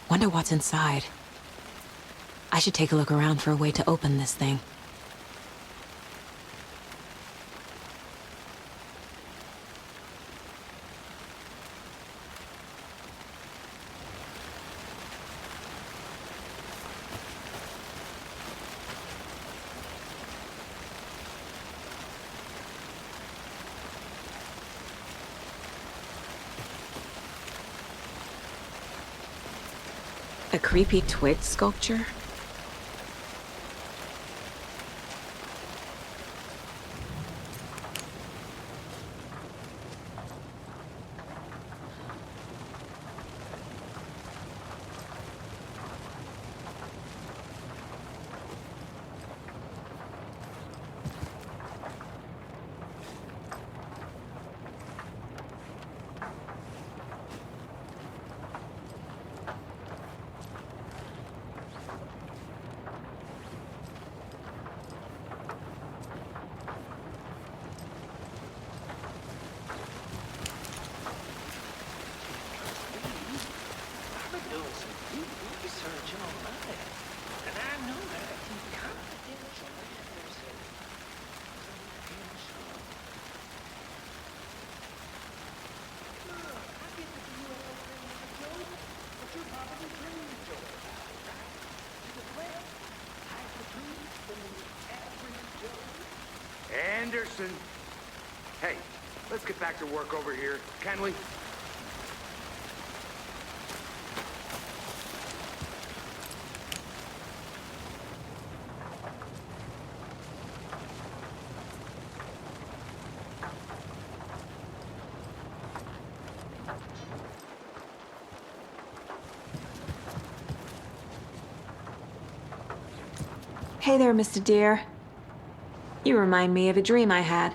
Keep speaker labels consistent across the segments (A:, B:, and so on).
A: Wonder what's inside. I should take a look around for a way to open this thing. A creepy twig sculpture?
B: Anderson! Hey, let's get back to work over here, can we?
A: Hey there, Mr. Deer. You remind me of a dream I had.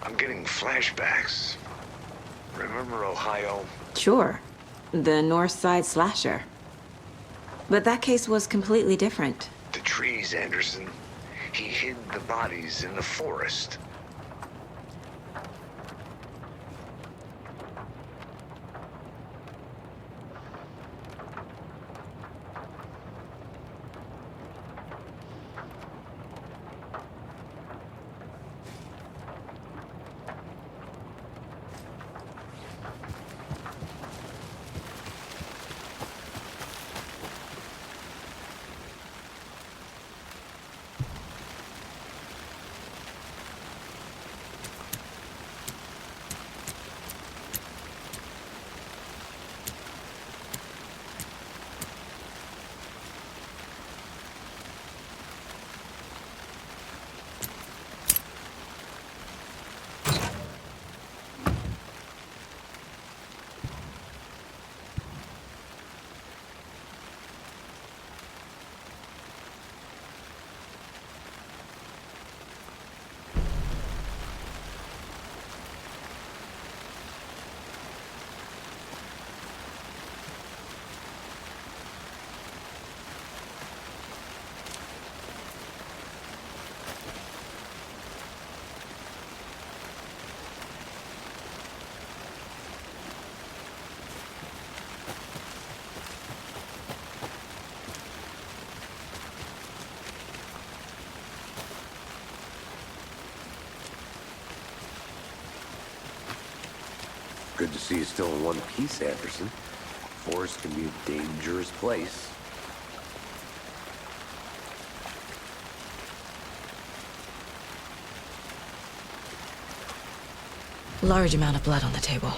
B: I'm getting flashbacks. Remember Ohio?
A: Sure. The North Side Slasher. But that case was completely different.
B: The trees, Anderson. He hid the bodies in the forest. Good to see you still in one piece, Anderson. Forest can be a dangerous place.
C: Large amount of blood on the table.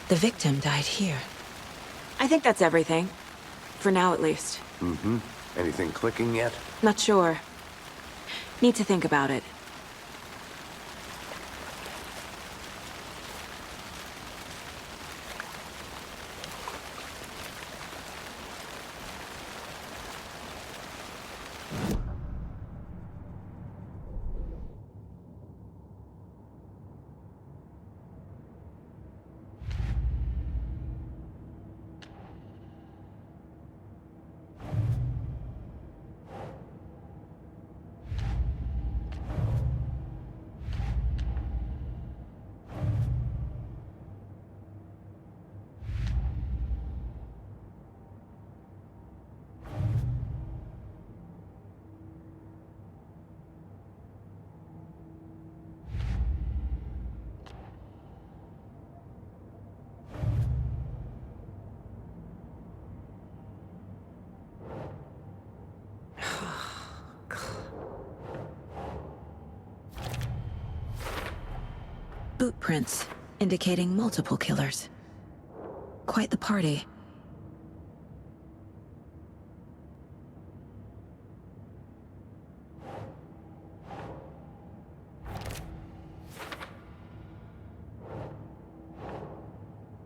C: The victim died here.
A: I think that's everything. For now, at least.
B: Mm-hmm. Anything clicking yet?
A: Not sure. Need to think about it.
C: Boot prints, indicating multiple killers. Quite the party.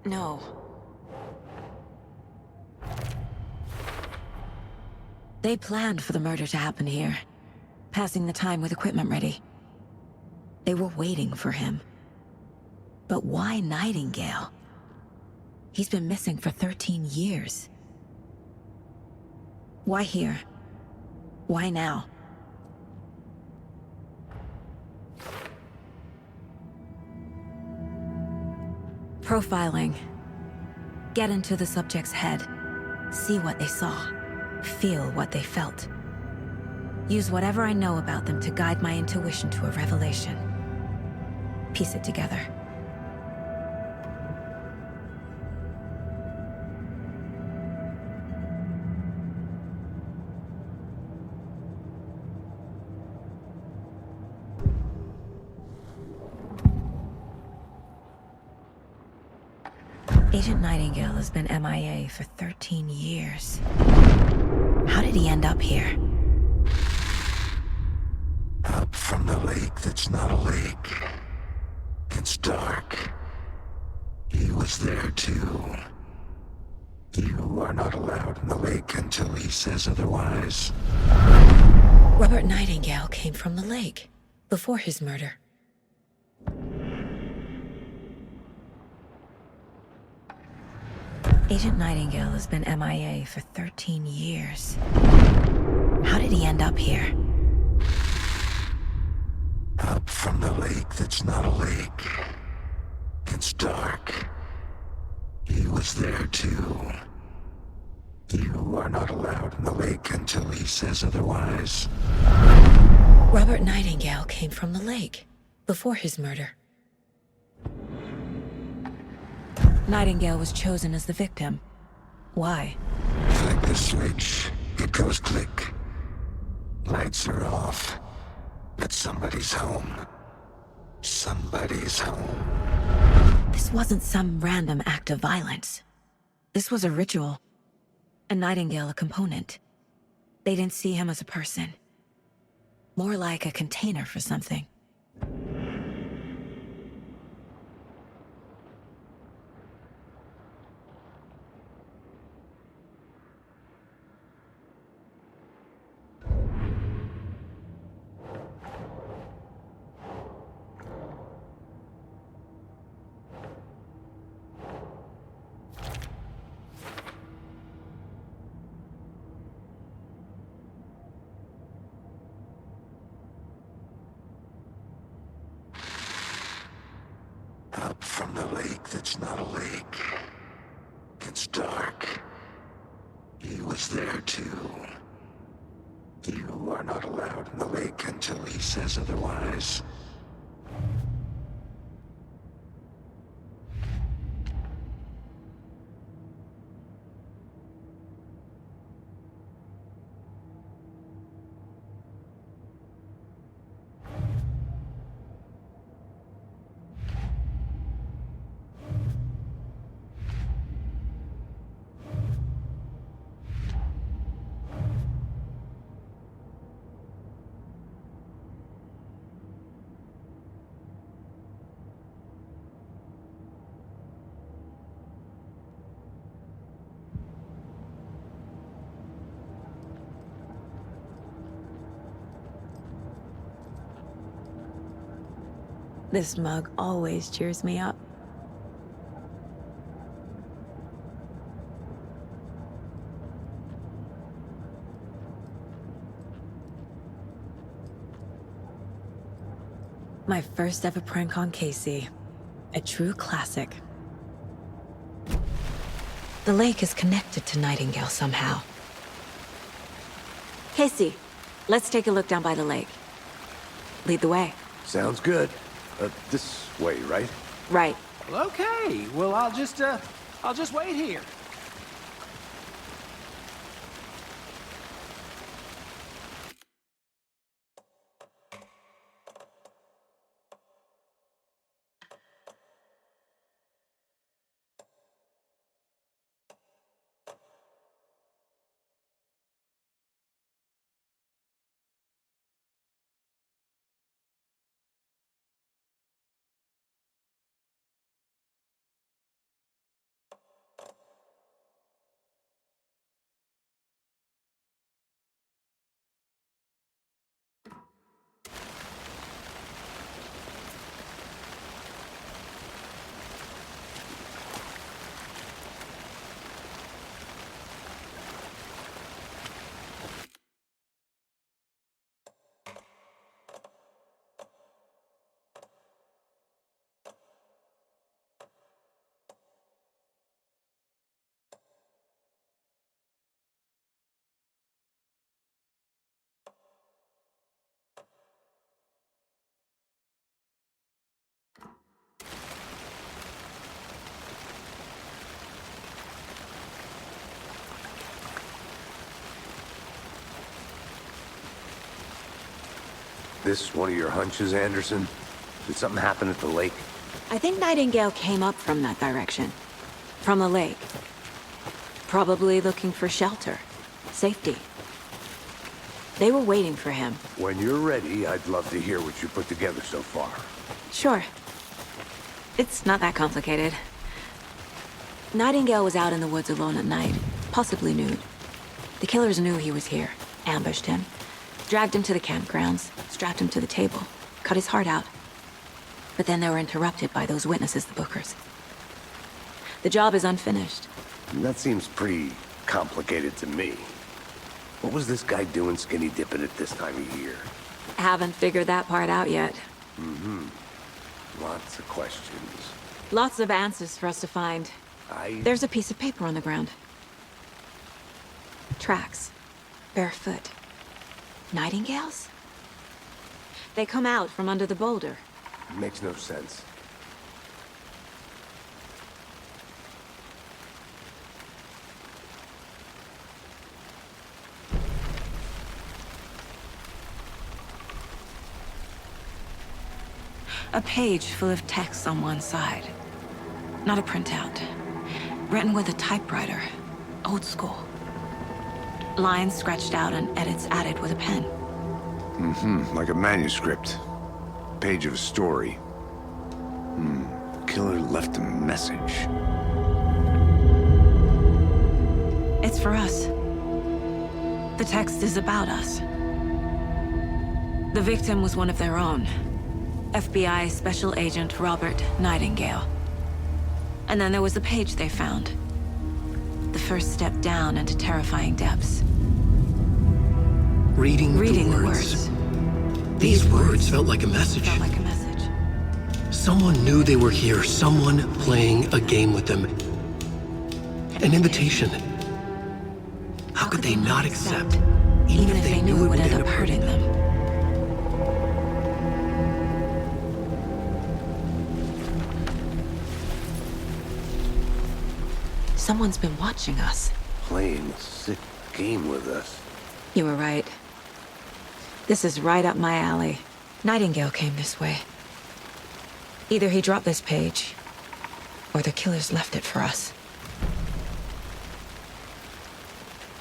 C: No. They planned for the murder to happen here, passing the time with equipment ready. They were waiting for him. But why Nightingale? He's been missing for 13 years. Why here? Why now? Profiling. Get into the subject's head. See what they saw. Feel what they felt. Use whatever I know about them to guide my intuition to a revelation. Piece it together. Agent Nightingale has been MIA for 13 years. How did he end up here?
D: Up from the lake that's not a lake. It's dark. He was there too. You are not allowed in the lake until he says otherwise.
C: Robert Nightingale came from the lake, before his murder. Agent Nightingale has been MIA for 13 years. How did he end up here?
D: Up from the lake that's not a lake. It's dark. He was there too. You are not allowed in the lake until he says otherwise.
C: Robert Nightingale came from the lake, before his murder. Nightingale was chosen as the victim. Why?
D: Flick the switch. It goes click. Lights are off. But somebody's home. Somebody's home.
C: This wasn't some random act of violence. This was a ritual. And Nightingale a component. They didn't see him as a person. More like a container for something.
D: Up from the lake that's not a lake. It's dark. He was there too. You are not allowed in the lake until he says otherwise.
C: This mug always cheers me up. My first ever prank on Casey. A true classic. The lake is connected to Nightingale somehow. Casey, let's take a look down by the lake. Lead the way.
E: Sounds good. This way, right?
A: Right.
F: Well, okay. Well, I'll just wait here.
E: This one of your hunches, Anderson? Did something happen at the lake?
A: I think Nightingale came up from that direction. From the lake. Probably looking for shelter. Safety. They were waiting for him.
E: When you're ready, I'd love to hear what you put together so far.
A: Sure. It's not that complicated. Nightingale was out in the woods alone at night, possibly nude. The killers knew he was here, ambushed him, dragged him to the campgrounds, strapped him to the table, cut his heart out. But then they were interrupted by those witnesses, the Bookers. The job is unfinished.
E: That seems pretty complicated to me. What was this guy doing skinny dipping at this time of year?
A: Haven't figured that part out yet.
E: Lots of questions.
A: Lots of answers for us to find. There's a piece of paper on the ground. Tracks. Barefoot. Nightingales? They come out from under the boulder.
E: Makes no sense.
A: A page full of text on one side. Not a printout. Written with a typewriter. Old school. Lines scratched out and edits added with a pen.
E: Like a manuscript. Page of a story. Killer left a message.
A: It's for us. The text is about us. The victim was one of their own. FBI Special Agent Robert Nightingale. And then there was the page they found. The first step down into terrifying depths.
G: Reading
A: the
G: the
A: words.
G: These words felt like a message.
A: Felt like a message.
G: Someone knew they were here, someone playing a game with them. An invitation. How could they not accept, even if they knew it would end up hurting them?
A: Someone's been watching us.
E: Playing a sick game with us.
A: You were right. This is right up my alley. Nightingale came this way. Either he dropped this page, or the killers left it for us.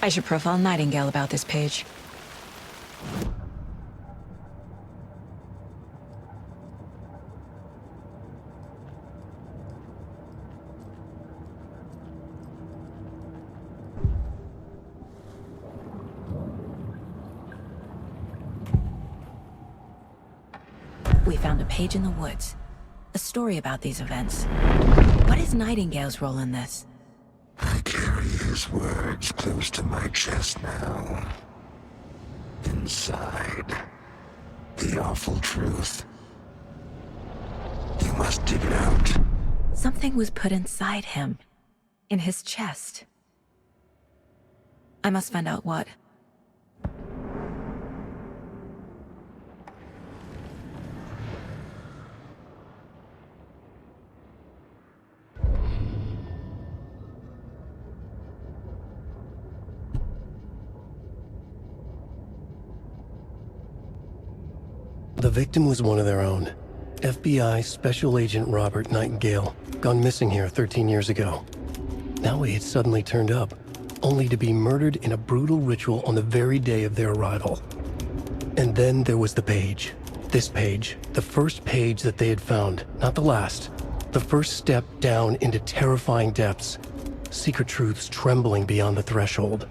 A: I should profile Nightingale about this page. We found a page in the woods.
C: A story about these events. What is Nightingale's role in this?
D: I carry his words close to my chest now. Inside, the awful truth. You must dig it out.
C: Something was put inside him. In his chest. I must find out what.
G: The victim was one of their own. FBI Special Agent Robert Nightingale, gone missing here 13 years ago. Now he had suddenly turned up, only to be murdered in a brutal ritual on the very day of their arrival. And then there was the page. This page, the first page that they had found, not the last. The first step down into terrifying depths. Secret truths trembling beyond the threshold.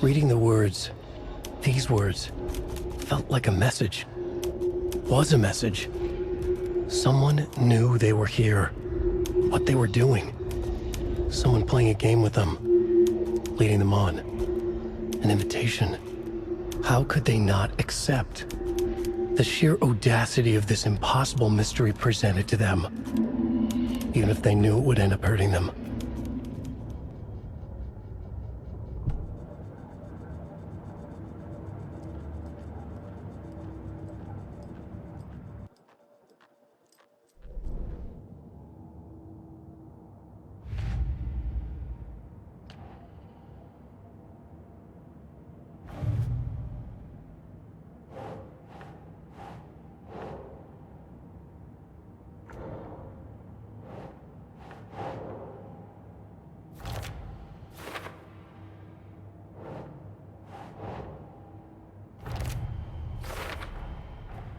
G: Reading the words, these words, felt like a message. Was a message. Someone knew they were here. What they were doing. Someone playing a game with them. Leading them on. An invitation. How could they not accept? The sheer audacity of this impossible mystery presented to them. Even if they knew it would end up hurting them.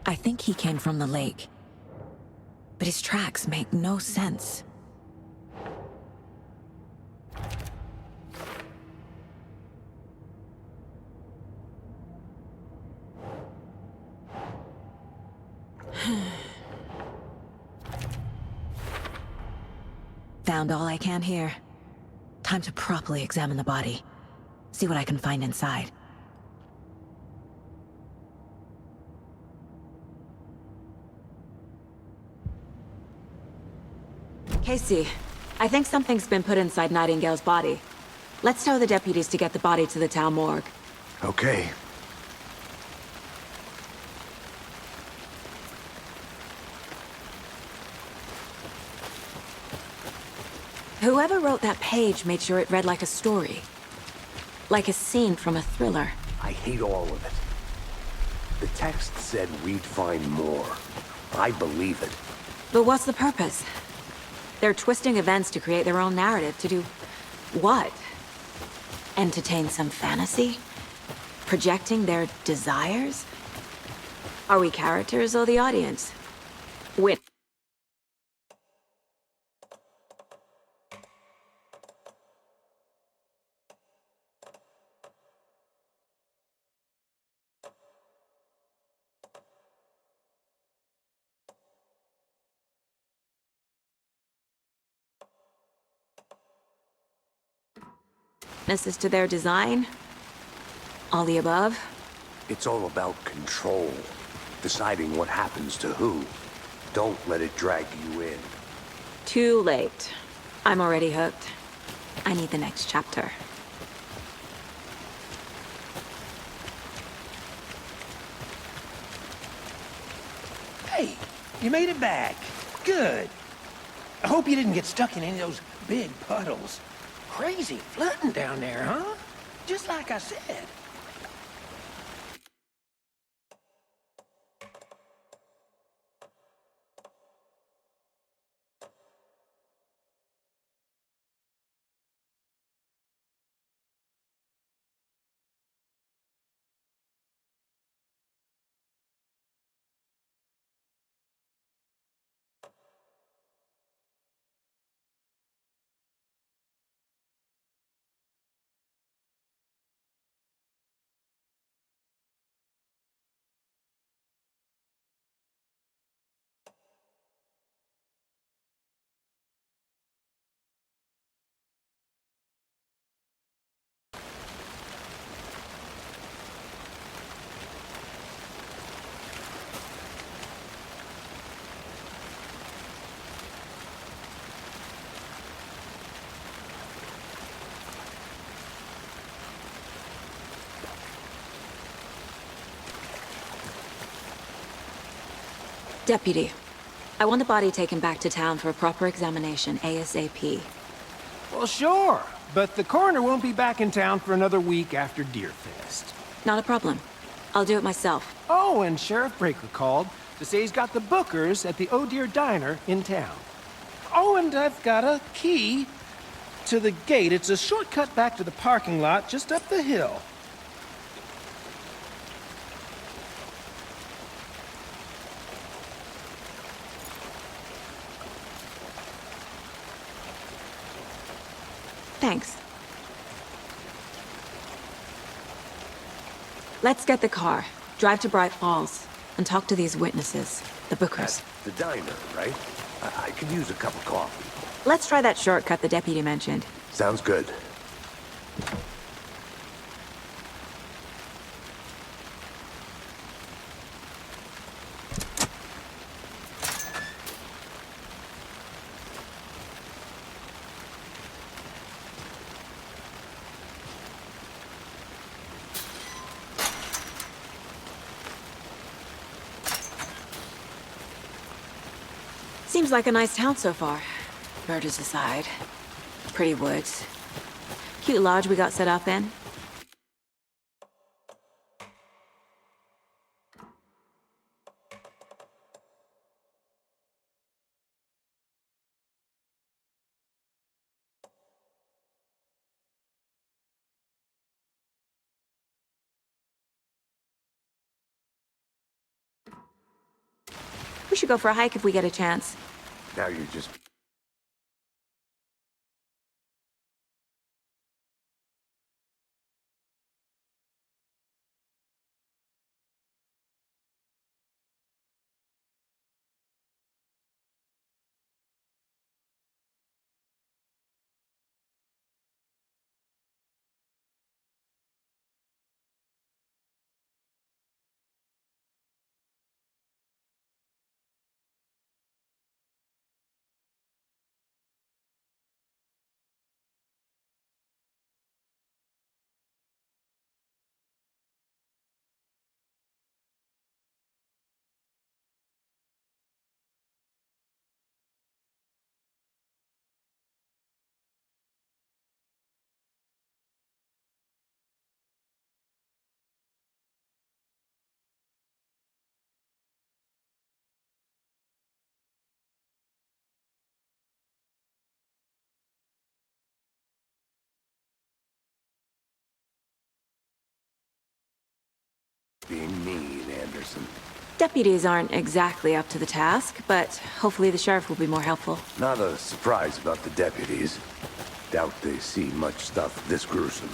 C: I think he came from the lake. But his tracks make no sense. Found all I can here. Time to properly examine the body. See what I can find inside. Casey, I think something's been put inside Nightingale's body. Let's tell the deputies to get the body to the town morgue.
E: Okay.
C: Whoever wrote that page made sure it read like a story. Like a scene from a thriller.
E: I hate all of it. The text said we'd find more. I believe it.
C: But what's the purpose? They're twisting events to create their own narrative. To do what? Entertain some fantasy? Projecting their desires? Are we characters or the audience? Win. Witnesses to their design? All the above?
E: It's all about control. Deciding what happens to who. Don't let it drag you in.
C: Too late. I'm already hooked. I need the next chapter.
H: Hey, you made it back. Good. I hope you didn't get stuck in any of those big puddles. Crazy flooding down there, huh? Just like I said.
C: Deputy, I want the body taken back to town for a proper examination, ASAP.
F: Well, sure. But the coroner won't be back in town for another week after Deerfest.
C: Not a problem. I'll do it myself.
F: Oh, and Sheriff Breaker called to say he's got the Bookers at the Oh Deer Diner in town. Oh, and I've got a key to the gate. It's a shortcut back to the parking lot just up the hill.
C: Thanks. Let's get the car, drive to Bright Falls, and talk to these witnesses, the Bookers.
E: The diner, right? I could use a cup of coffee.
C: Let's try that shortcut the deputy mentioned.
E: Sounds good.
C: Seems like a nice town so far. Murders aside. Pretty woods. Cute lodge we got set up in. We should go for a hike if we get a chance.
E: Now you're just... being mean, Anderson.
C: Deputies aren't exactly up to the task, but hopefully the sheriff will be more helpful.
E: Not a surprise about the deputies. Doubt they see much stuff this gruesome.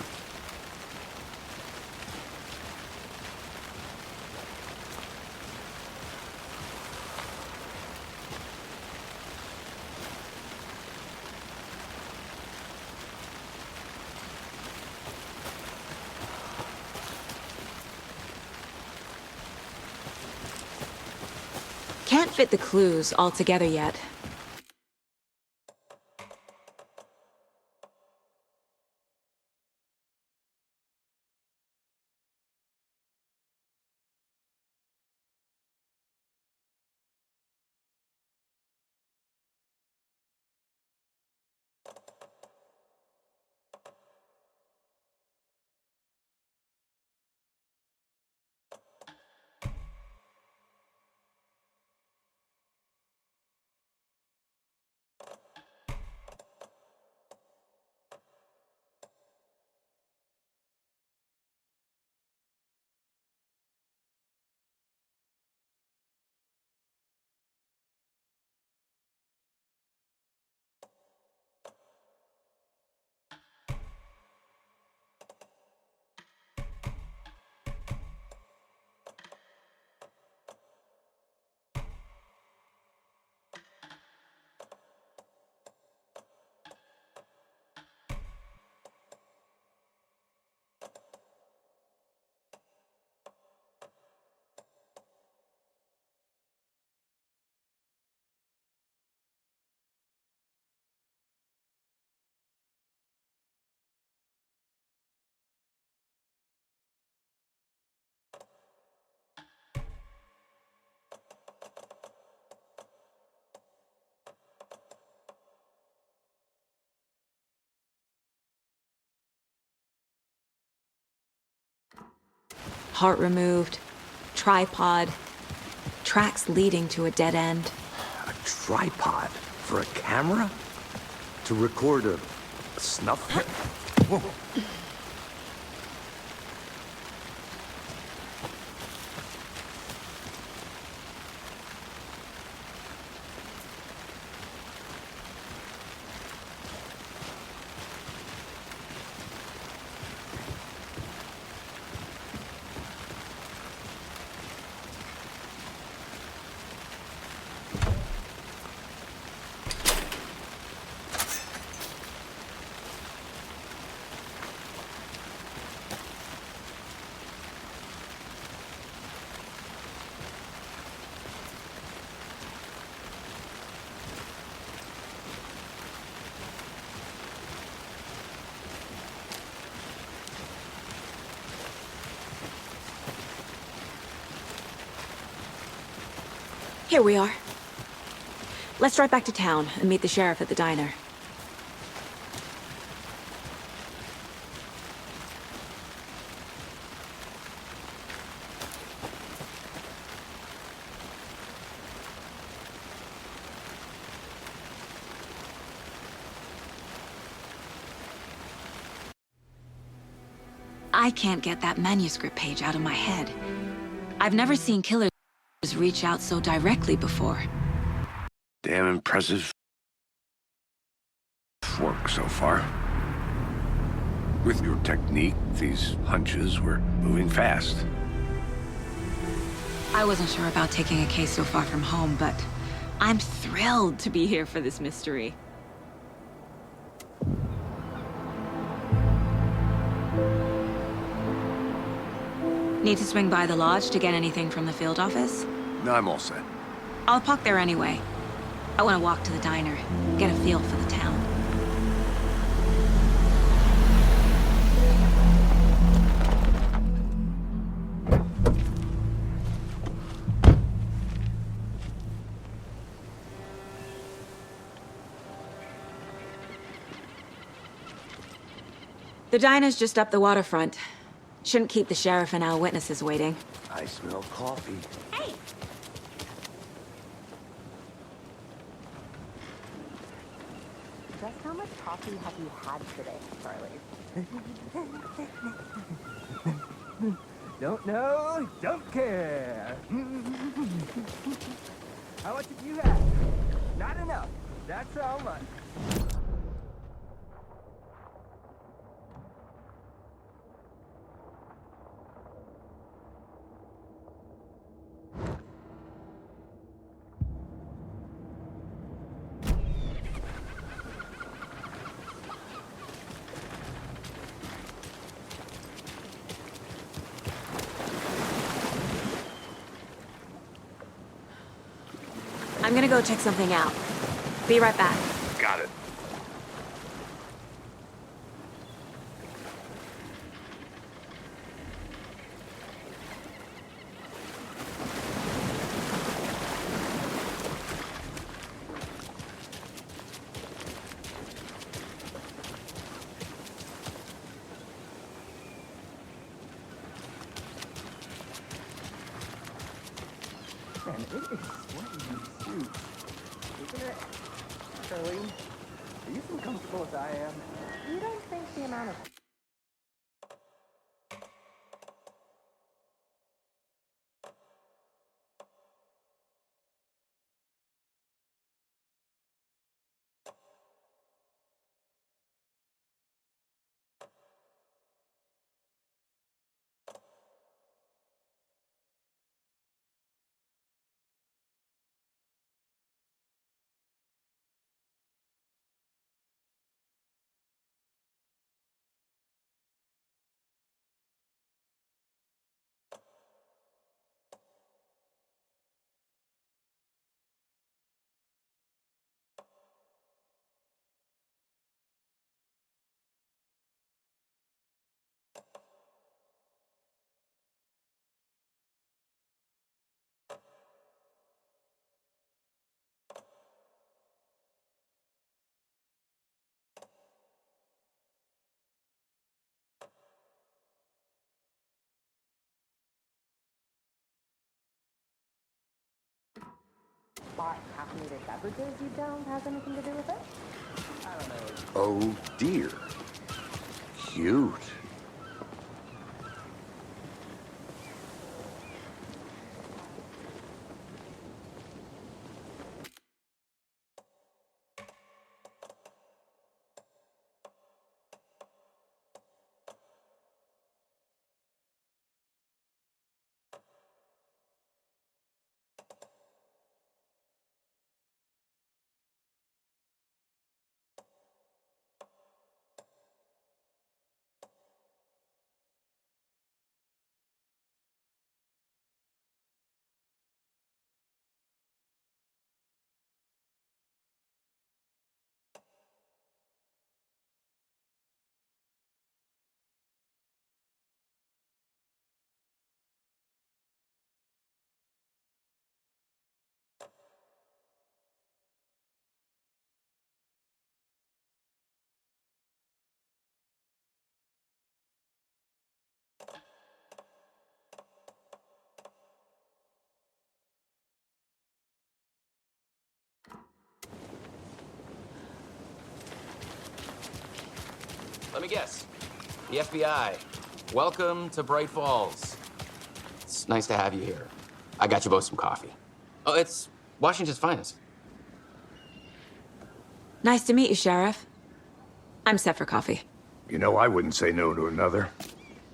C: Can't fit the clues all together yet. Heart removed, tripod, tracks leading to a dead end.
E: A tripod for a camera? To record a snuff? Whoa.
C: Here we are. Let's drive back to town and meet the sheriff at the diner. I can't get that manuscript page out of my head. I've never seen killers reach out so directly before.
E: Damn impressive work so far. With your technique, these hunches were moving fast.
C: I wasn't sure about taking a case so far from home, but I'm thrilled to be here for this mystery. Need to swing by the lodge to get anything from the field office?
E: No, I'm all set.
C: I'll park there anyway. I want to walk to the diner, get a feel for the town. The diner's just up the waterfront. Shouldn't keep the sheriff and our witnesses waiting.
E: I smell coffee.
C: Hey!
I: Just how much coffee have you had today, Charlie?
J: Don't know, don't care. How much have you had? Not enough. That's how much.
C: I'm gonna go check something out. Be right back.
E: Got it.
J: Man, it is sweaty in the suit. Isn't it? Charlie, are you as comfortable as I am?
I: You don't think the amount of bought caffeinated beverages you downed has anything to do with it?
E: Oh dear. Cute.
K: Let me guess. The FBI. Welcome to Bright Falls. It's nice to have you here. I got you both some coffee. Oh, it's Washington's finest.
C: Nice to meet you, Sheriff. I'm set for coffee.
B: You know, I wouldn't say no to another.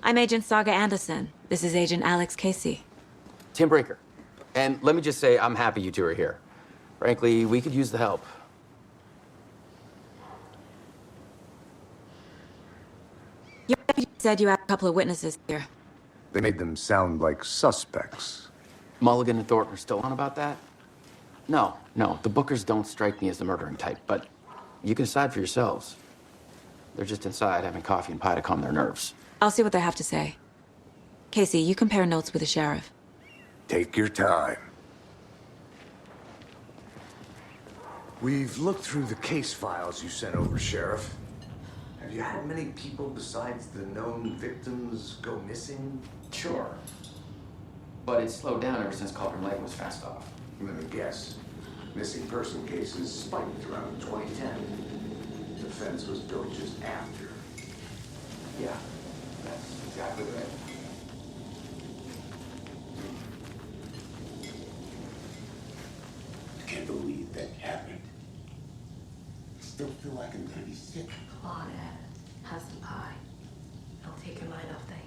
C: I'm Agent Saga Anderson. This is Agent Alex Casey.
K: Tim Breaker. And let me just say, I'm happy you two are here. Frankly, we could use the help.
C: Your deputy said you had a couple of witnesses here.
B: They made them sound like suspects.
K: Mulligan and Thornton are still on about that? No, the Bookers don't strike me as the murdering type, but you can decide for yourselves. They're just inside having coffee and pie to calm their nerves.
C: I'll see what they have to say. Casey, you compare notes with the sheriff.
B: Take your time.
E: We've looked through the case files you sent over, Sheriff. Have you had many people besides the known victims go missing?
K: Sure. But it's slowed down ever since Cauldron Lake was fast off.
E: Let me guess. Missing person cases spiked around 2010. The fence was built just after.
K: Yeah, that's exactly right.
D: I can't believe that happened. I still feel like I'm gonna be sick.
C: Claudette, have some pie. I'll take your mind off things.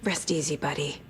C: Rest easy, buddy.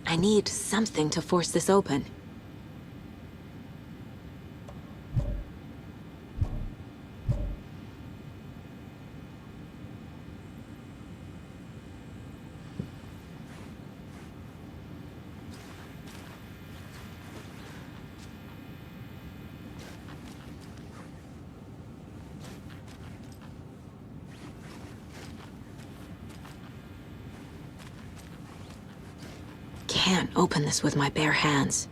C: I need something to force this open. Can't open this with my bare hands.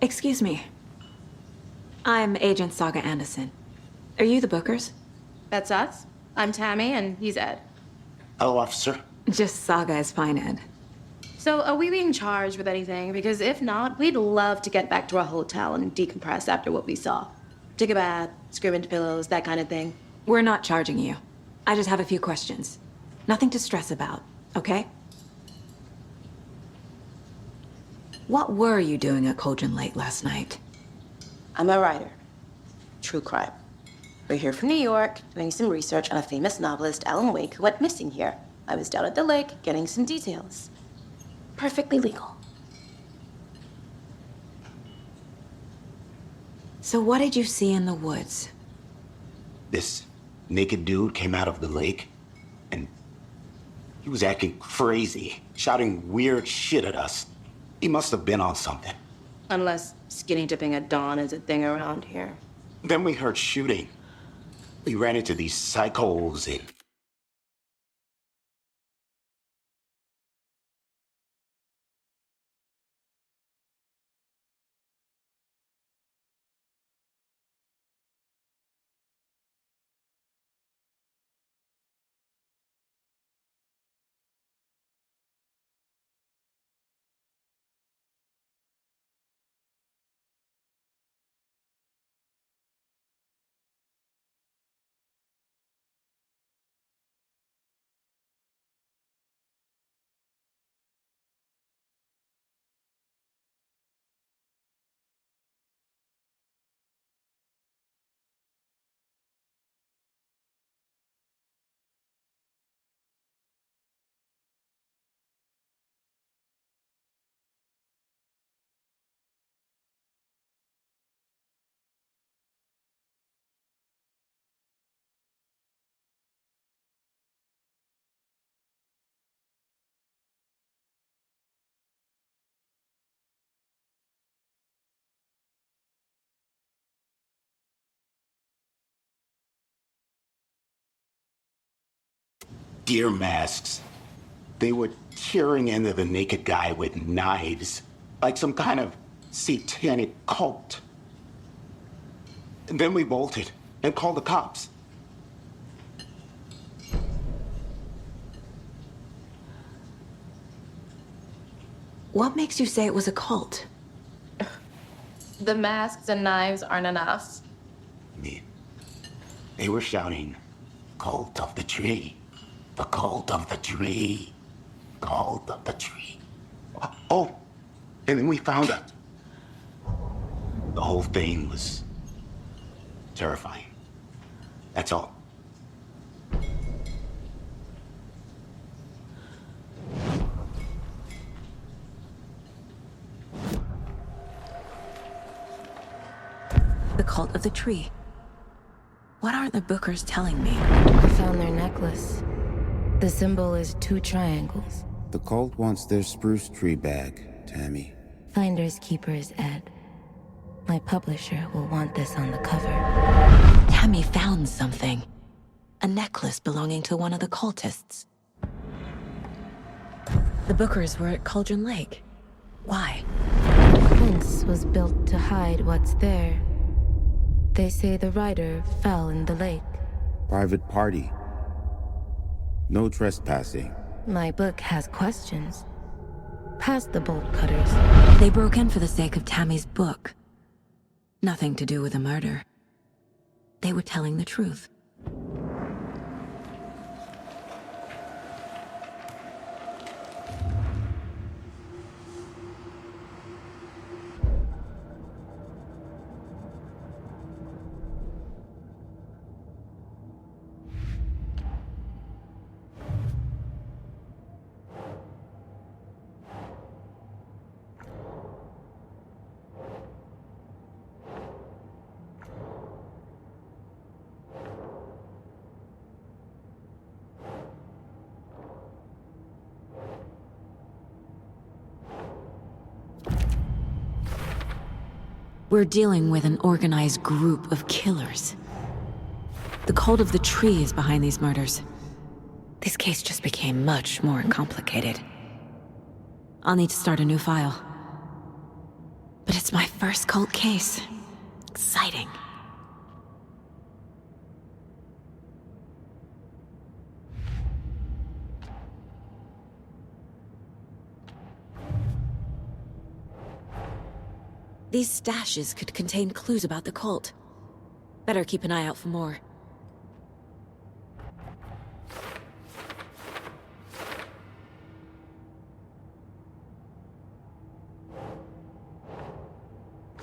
C: Excuse me. I'm Agent Saga Anderson. Are you the Bookers?
L: That's us. I'm Tammy, and he's Ed.
M: Hello, officer.
C: Just Saga is fine, Ed.
L: So, are we being charged with anything? Because if not, we'd love to get back to our hotel and decompress after what we saw. Take a bath, scream into pillows, that kind of thing.
C: We're not charging you. I just have a few questions. Nothing to stress about, okay? What were you doing at Cauldron Lake last night?
L: I'm a writer. True crime. We're here from New York, doing some research on a famous novelist, Alan Wake, who went missing here. I was down at the lake, getting some details. Perfectly legal.
C: So what did you see in the woods?
M: This naked dude came out of the lake, and he was acting crazy, shouting weird shit at us. He must have been on something.
L: Unless skinny dipping at dawn is a thing around here.
M: Then we heard shooting. We ran into these psychos and... deer masks. They were tearing into the naked guy with knives, like some kind of satanic cult. And then we bolted and called the cops.
C: What makes you say it was a cult?
L: The masks and knives aren't enough.
M: They were shouting, "Cult of the tree. The cult of the tree. Cult of the tree." Oh, and then we found out. The whole thing was terrifying. That's all.
C: The cult of the tree. What are the Bookers telling me?
N: I found their necklace. The symbol is 2 triangles.
O: The cult wants their spruce tree back, Tammy.
N: Finders keepers, Ed. My publisher will want this on the cover.
C: Tammy found something. A necklace belonging to one of the cultists. The Bookers were at Cauldron Lake. Why?
N: The fence was built to hide what's there. They say the writer fell in the lake.
O: Private party. No trespassing.
N: My book has questions. Past the bolt cutters.
C: They broke in for the sake of Tammy's book. Nothing to do with a murder. They were telling the truth. We're dealing with an organized group of killers. The cult of the tree is behind these murders. This case just became much more complicated. I'll need to start a new file. But But it's my first cult case. Exciting. These stashes could contain clues about the cult. Better keep an eye out for more.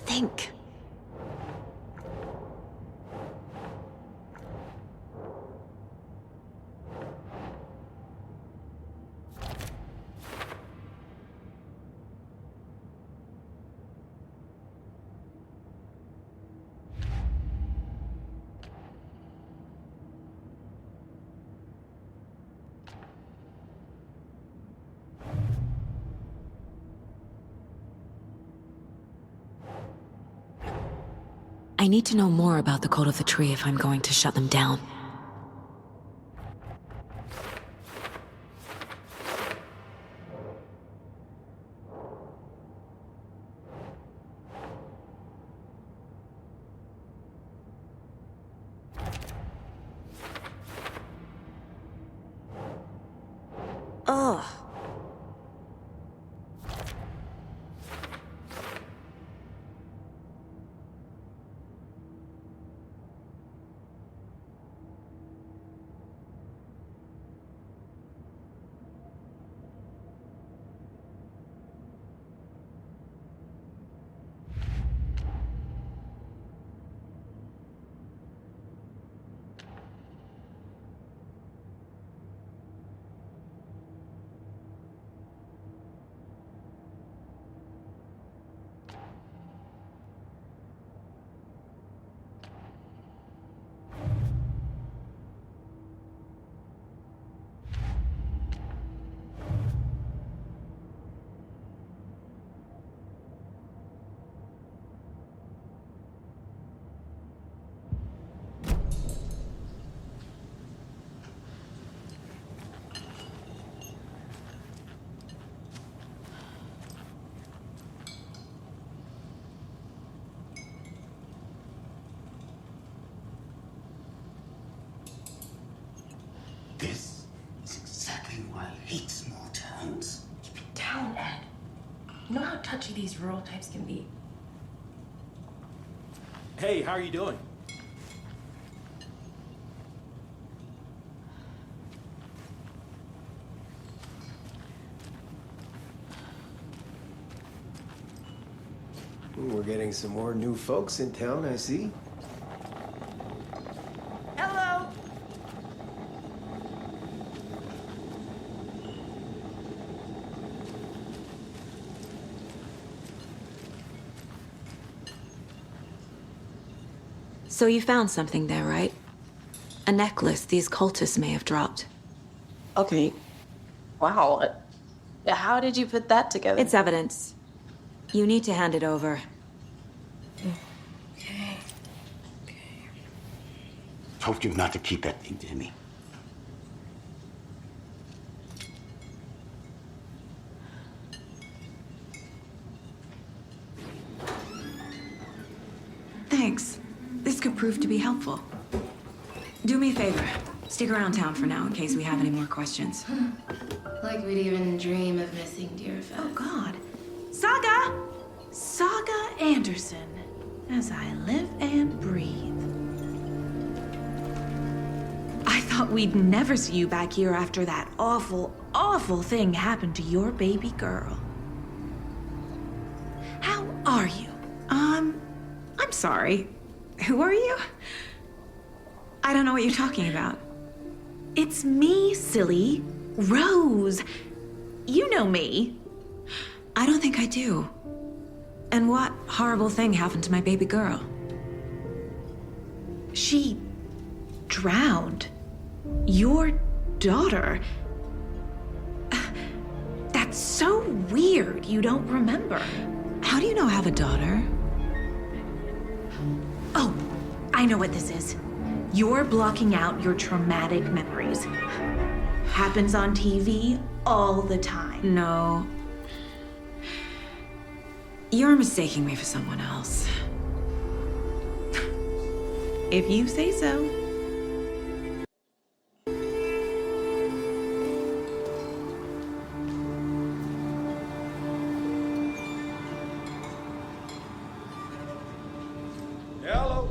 C: Think. I need to know more about the Cult of the Tree if I'm going to shut them down. Ugh.
M: This is exactly why I hate small towns.
L: Keep it down, Ed. You know how touchy these rural types can be.
F: Hey, how are you doing?
P: We're getting some more new folks in town, I see.
L: Hello!
C: So you found something there, right? A necklace these cultists may have dropped.
L: Okay. Wow. How did you put that together?
C: It's evidence. You need to hand it over.
L: Okay.
M: Told you not to keep that thing to me.
A: Thanks. This could prove to be helpful. Do me a favor. Stick around town for now in case we have any more questions.
L: Like we'd even dream of missing dear Fez.
A: Oh, God. Saga! Saga Anderson. As I live and breathe. I thought we'd never see you back here after that awful, awful thing happened to your baby girl. How are you? I'm sorry. Who are you? I don't know what you're talking about. It's me, silly. Rose. You know me. I don't think I do. And what horrible thing happened to my baby girl? She drowned. Your daughter. That's so weird you don't remember. How do you know I have a daughter? Oh, I know what this is. You're blocking out your traumatic memories. Happens on TV all the time.
C: No.
A: You're mistaking me for someone else. If you say so.
F: Hello.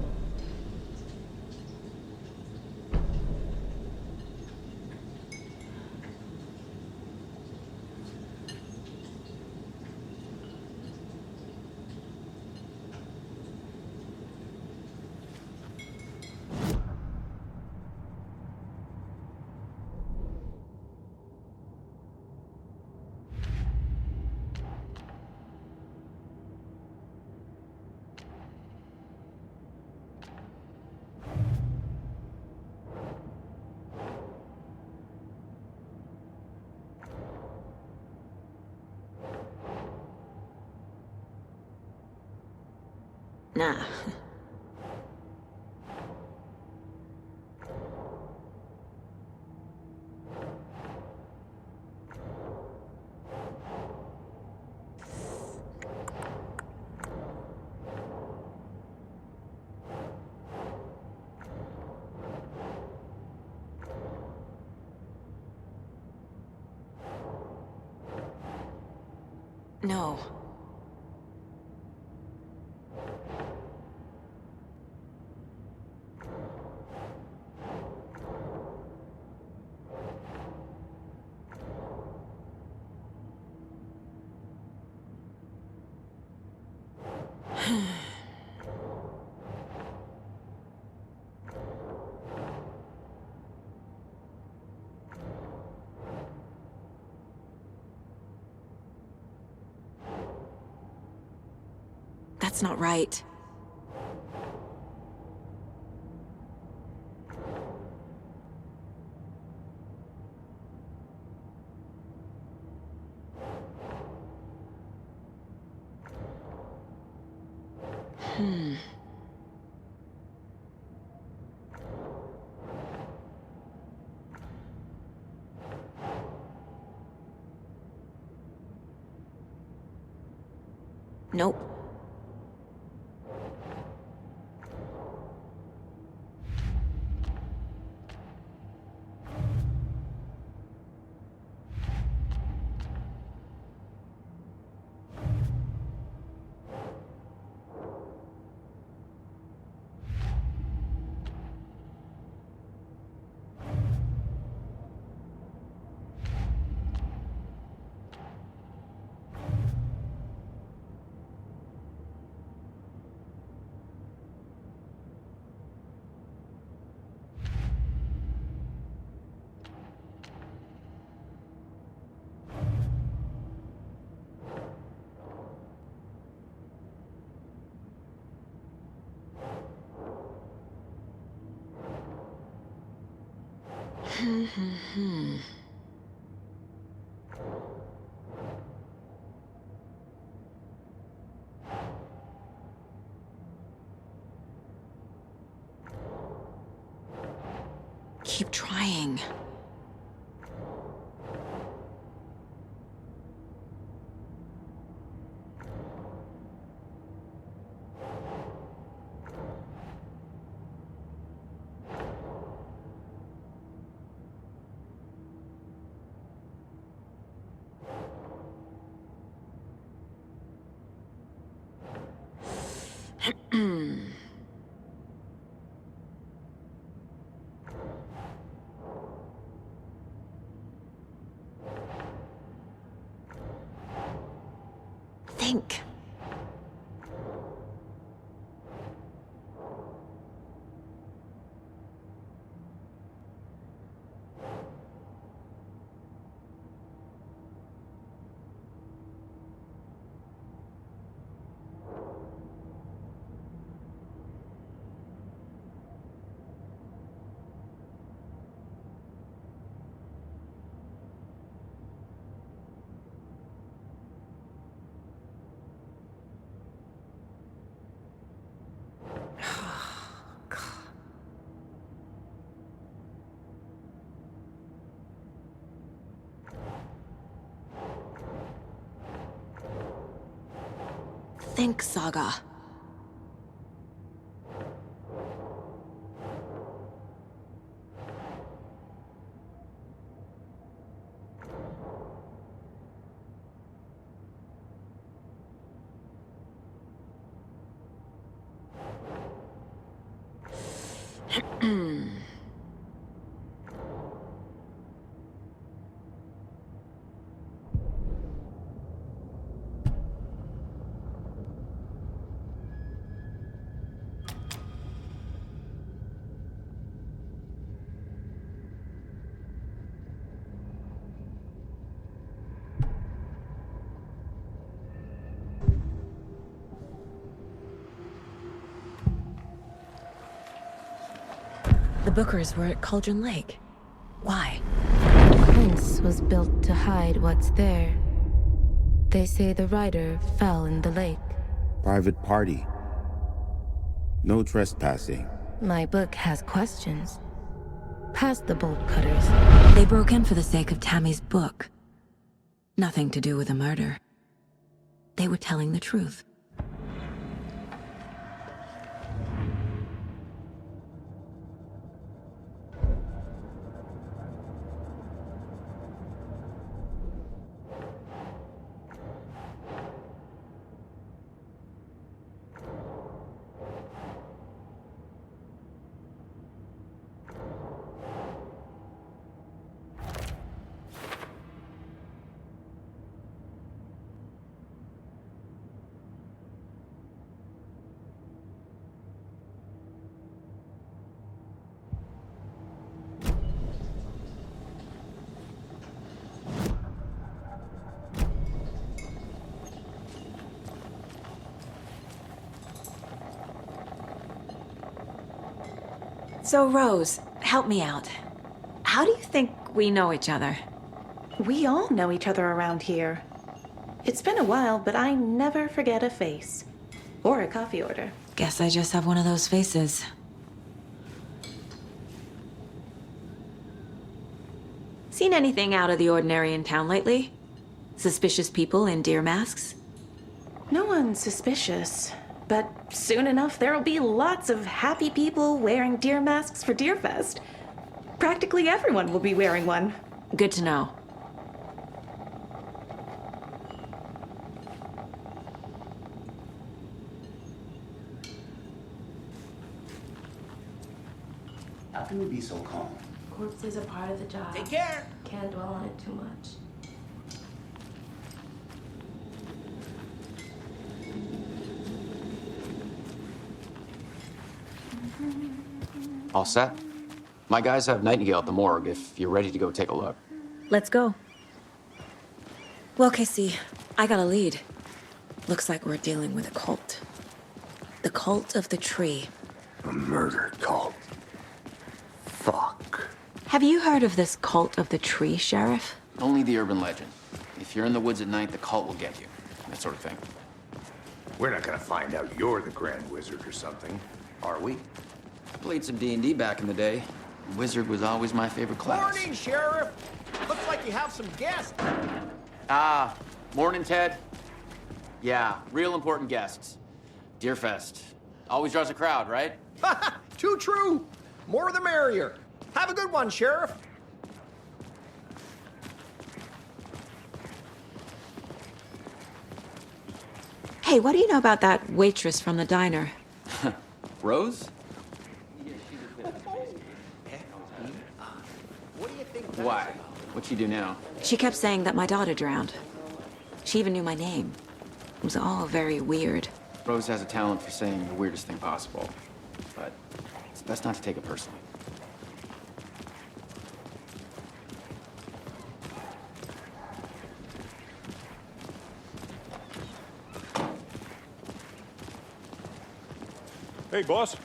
C: Nah. No. That's not right. Nope. Keep trying. Think. think, Saga. The Bookers were at Cauldron Lake. Why?
N: Quince was built to hide what's there. They say the rider fell in the lake.
O: Private party. No trespassing.
N: My book has questions. Past the bolt cutters.
C: They broke in for the sake of Tammy's book. Nothing to do with a murder. They were telling the truth. So, Rose, help me out. How do you think we know each other?
L: We all know each other around here. It's been a while, but I never forget a face. Or a coffee order.
C: Guess I just have one of those faces. Seen anything out of the ordinary in town lately? Suspicious people in deer masks?
L: No one's suspicious. But soon enough, there'll be lots of happy people wearing deer masks for Deerfest. Practically everyone will be wearing one.
C: Good to know.
M: How can you be so calm?
I: Corpses are part of the job.
H: Take care.
I: Can't dwell on it too much.
K: All set? My guys have Nightingale at the morgue if you're ready to go take a look.
C: Let's go. Well, Casey, I got a lead. Looks like we're dealing with a cult. The cult of the tree.
E: A murder cult. Fuck.
C: Have you heard of this cult of the tree, Sheriff?
K: Only the urban legend. If you're in the woods at night, the cult will get you. That sort of thing.
E: We're not gonna find out you're the Grand Wizard or something, are we?
K: I played some D&D back in the day. Wizard was always my favorite class.
H: Morning, Sheriff. Looks like you have some guests.
K: Ah, morning, Ted. Yeah, real important guests. Deerfest. Always draws a crowd, right?
H: Too true. More the merrier. Have a good one, Sheriff.
C: Hey, what do you know about that waitress from the diner?
K: Rose? Why? What'd she do now?
C: She kept saying that my daughter drowned. She even knew my name. It was all very weird.
K: Rose has a talent for saying the weirdest thing possible. But it's best not to take it personally.
Q: Hey, boss.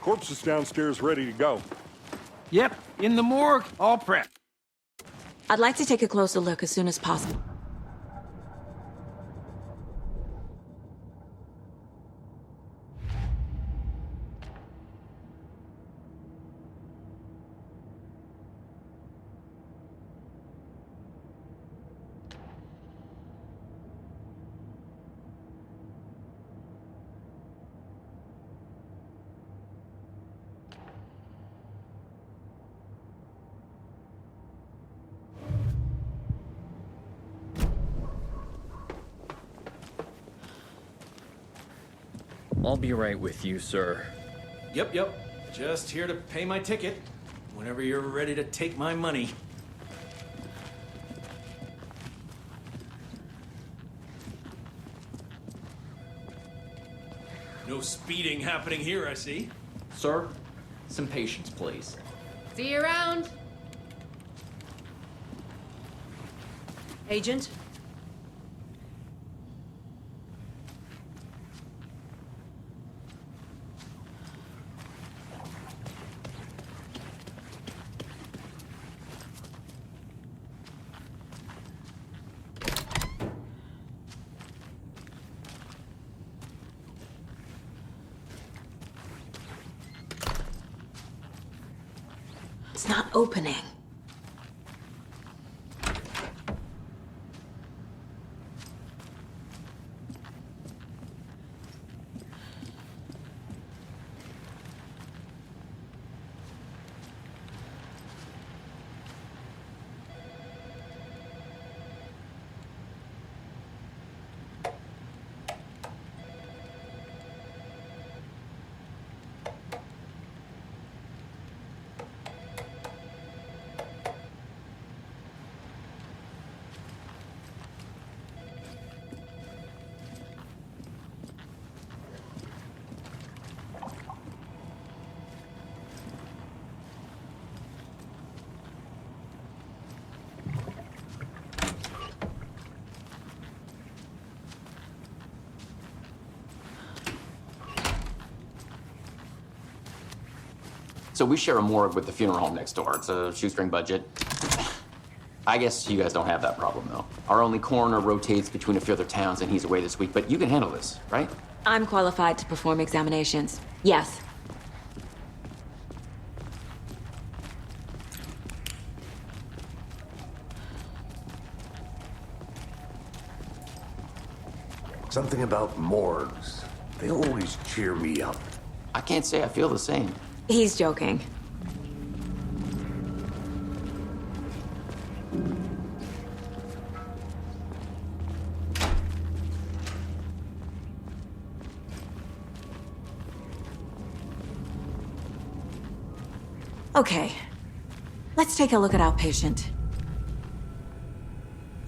Q: Corpse is downstairs ready to go.
F: Yep, in the morgue, all prepped.
C: I'd like to take a closer look as soon as possible.
R: I'll be right with you, sir.
S: Yep. Just here to pay my ticket. Whenever you're ready to take my money. No speeding happening here, I see.
R: Sir, some patience, please.
T: See you around. Agent?
C: It's not opening.
K: So we share a morgue with the funeral home next door. It's a shoestring budget. I guess you guys don't have that problem, though. Our only coroner rotates between a few other towns, and he's away this week. But you can handle this, right?
C: I'm qualified to perform examinations. Yes.
E: Something about morgues. They always cheer me up.
K: I can't say I feel the same.
C: He's joking. Okay. Let's take a look at our patient.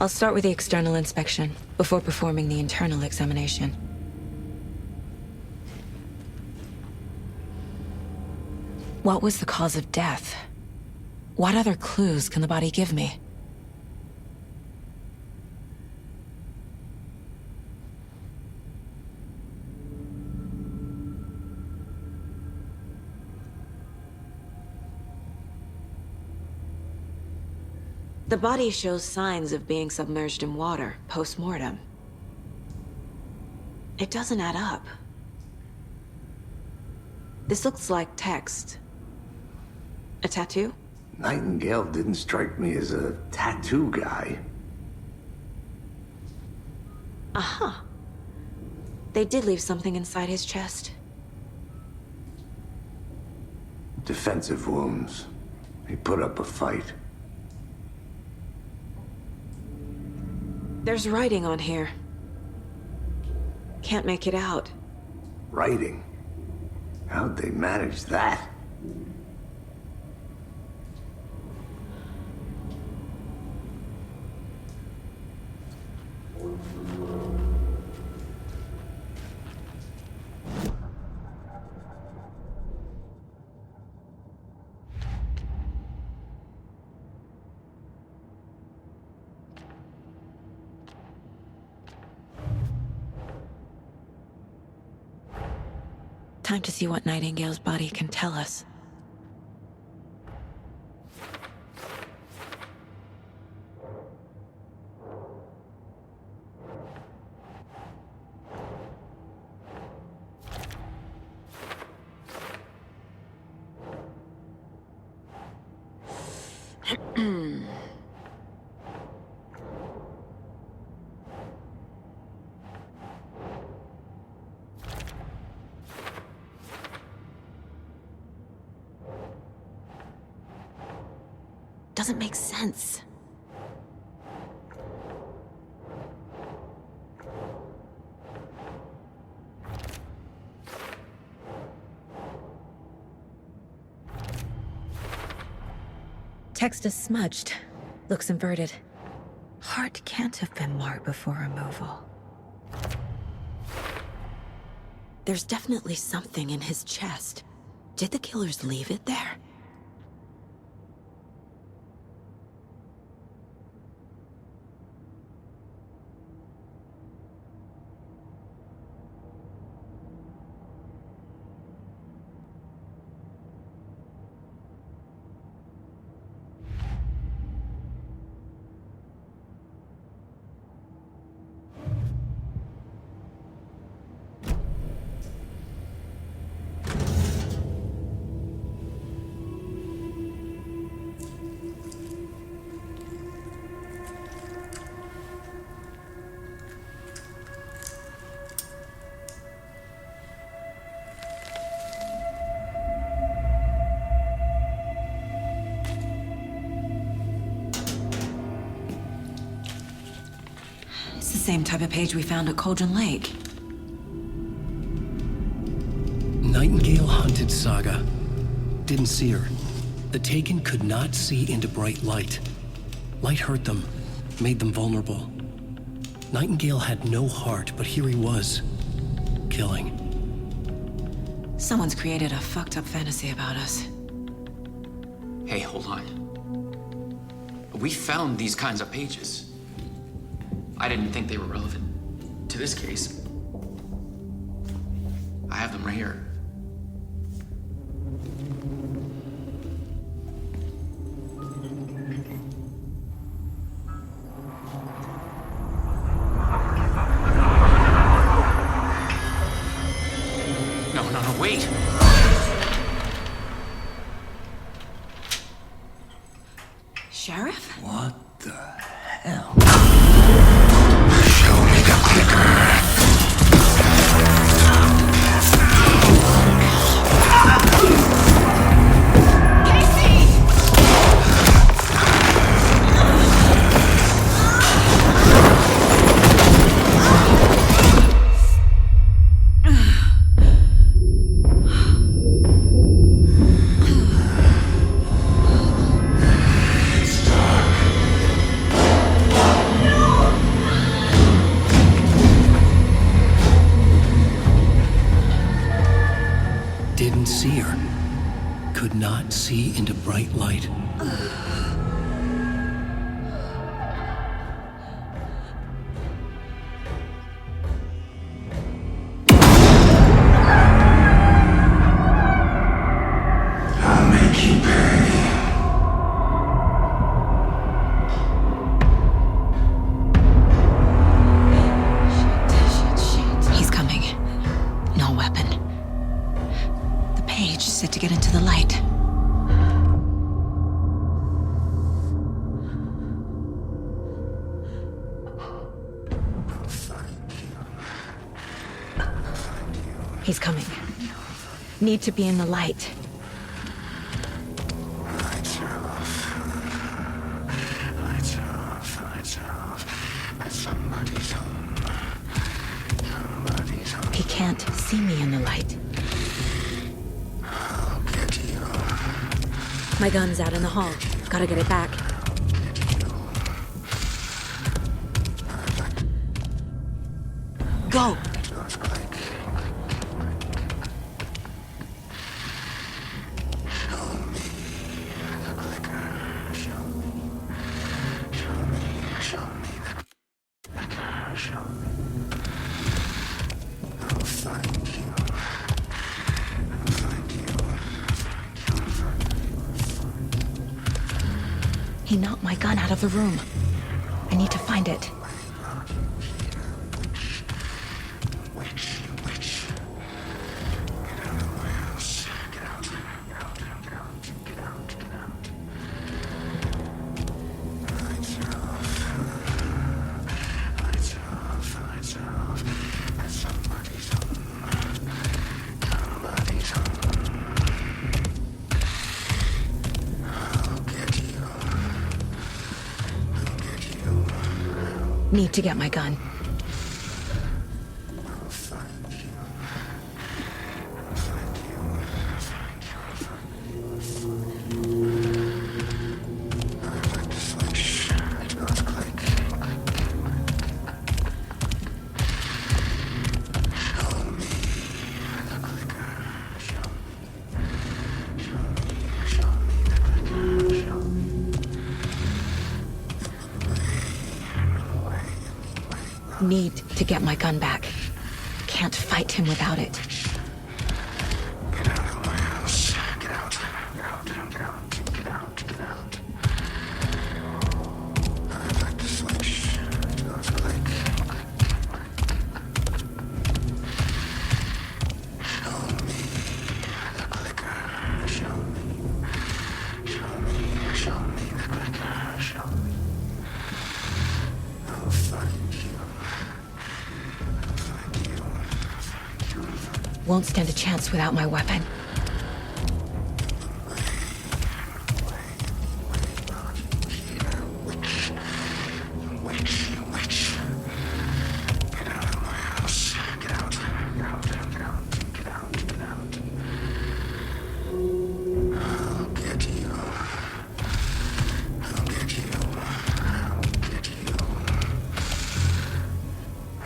C: I'll start with the external inspection before performing the internal examination. What was the cause of death? What other clues can the body give me? The body shows signs of being submerged in water post-mortem. It doesn't add up. This looks like text. A tattoo?
E: Nightingale didn't strike me as a tattoo guy.
C: Aha. They did leave something inside his chest.
E: Defensive wounds. He put up a fight.
C: There's writing on here. Can't make it out.
E: Writing? How'd they manage that?
C: Time to see what Nightingale's body can tell us. Doesn't make sense. Text is smudged. Looks inverted. Heart can't have been marked before removal. There's definitely something in his chest. Did the killers leave it there? It's the same type of page we found at Cauldron Lake.
G: Nightingale hunted Saga. Didn't see her. The Taken could not see into bright light. Light hurt them, made them vulnerable. Nightingale had no heart, but here he was, killing.
A: Someone's created a fucked up fantasy about us.
K: Hey, hold on. We found these kinds of pages. I didn't think they were relevant to this case. I have them right here. No, wait!
A: Sheriff?
D: What the hell? Show me the clicker.
G: Didn't see her. Could not see into bright light.
D: I'll make you pay.
A: He's coming. No weapon. The page said to get into the light.
C: He's coming. Need to be in the light.
D: Lights off. Lights off. Lights off. Somebody's home. Somebody's home.
C: He can't see me in the light.
D: I'll get you.
C: My gun's out in the hall. Gotta get it back.
A: Go!
D: Doors click. Show me the clicker. Show me the clicker. Show me. I'll find you. I'll find you.
C: He knocked my gun out of the room. I need to find it.
D: Witch. Get out of my house. Get out. Get out. Lights off. Lights off. Somebody's home. Somebody's home. I'll get you.
C: Need to get my gun.
D: I'll find you.
C: Need to get my gun back. Can't fight him without it.
D: Get out of my house. Get out. Get out. Get out. Get out. Get out. I'd like to switch. Go to the lake. Show me the clicker. Show me. Show me. Show me the clicker. Show me. I'll find you.
C: Won't stand a chance without my weapon.
D: Witch. Get out of my house. Get out. Get out. Get out. Get out. Get out. I'll get you. I'll get you. I'll get you.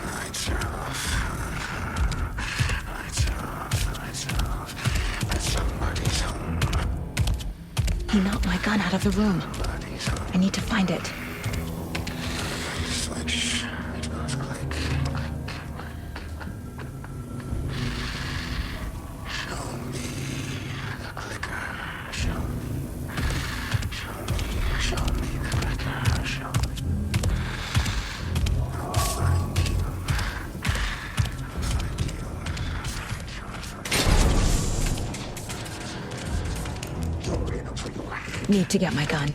D: Lights are off. Somebody's home.
C: He knocked my gun out of the room. I need to find it.
D: Switch. It goes click. Show me the clicker. Show me. Show me. Show me the clicker. Show me. I'll find you.
C: Need to get my gun.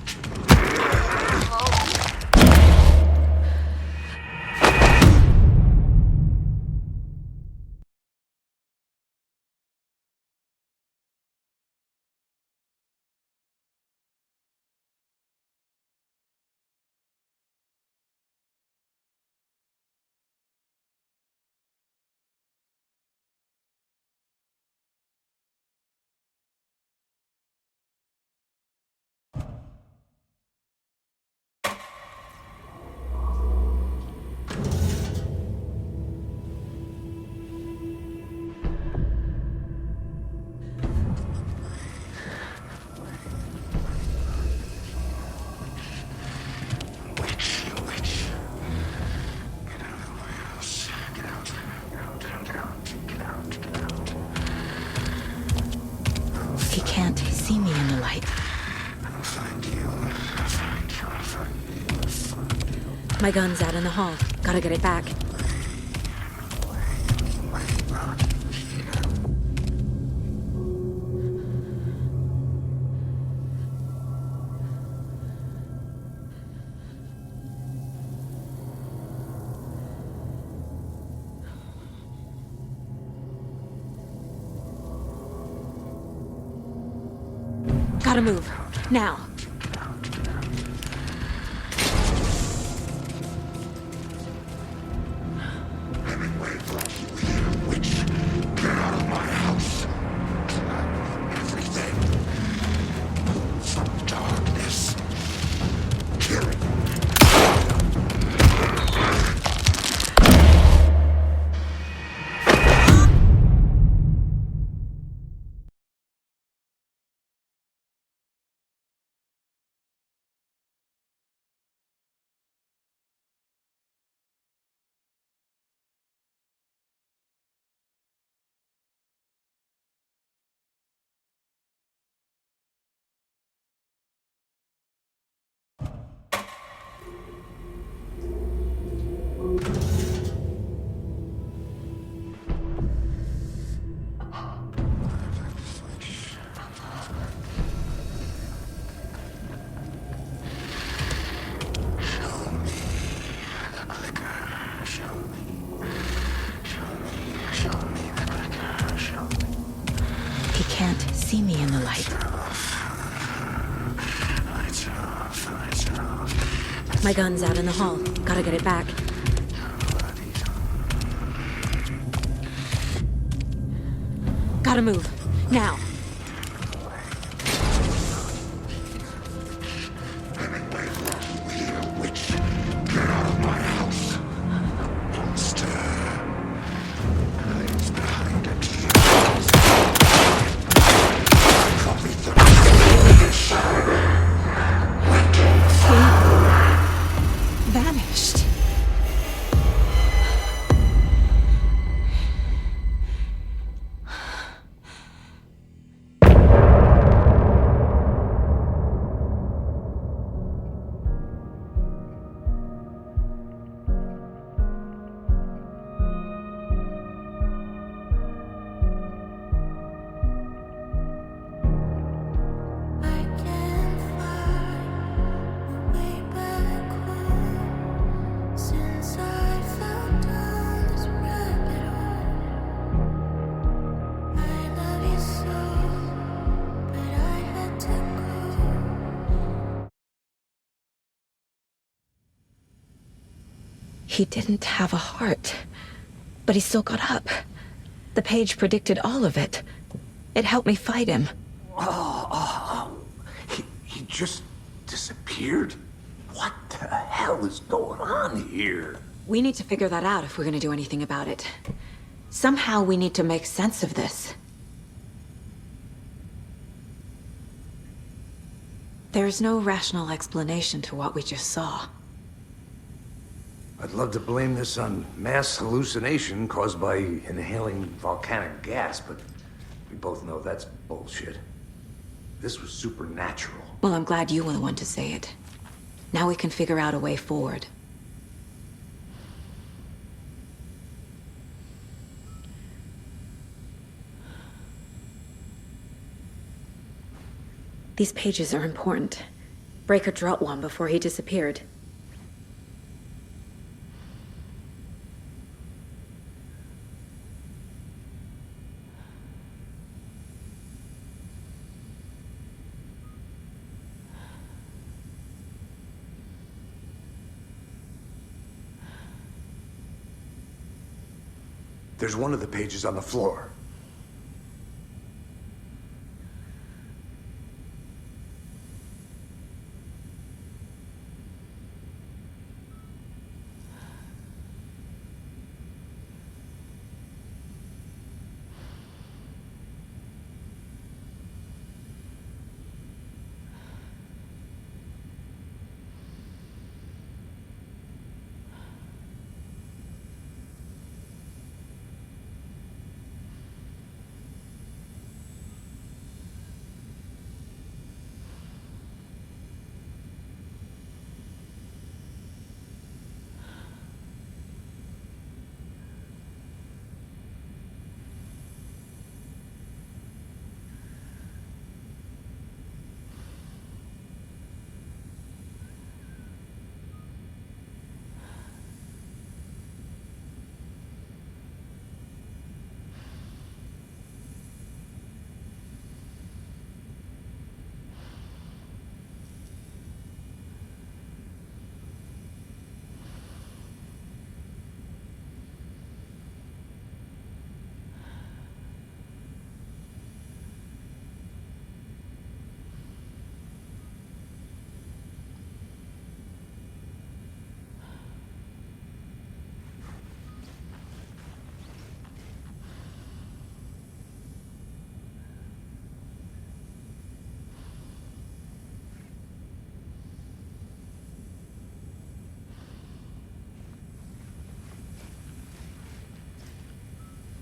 C: He can't see me in the light.
D: I'll find you. I'll find you. I'll find you.
C: My gun's out in the hall. Gotta get it back. Gotta move. Now. He can't see me in the light. My gun's out in the hall. Gotta get it back. Gotta move. Now. Vanished. He didn't have a heart, but he still got up. The page predicted all of it. It helped me fight him.
E: He just disappeared? What the hell is going on here?
C: We need to figure that out if we're gonna do anything about it. Somehow we need to make sense of this. There's no rational explanation to what we just saw.
E: I'd love to blame this on mass hallucination caused by inhaling volcanic gas, but we both know that's bullshit. This was supernatural.
C: Well, I'm glad you were the one to say it. Now we can figure out a way forward. These pages are important. Breaker dropped one before he disappeared.
E: There's one of the pages on the floor.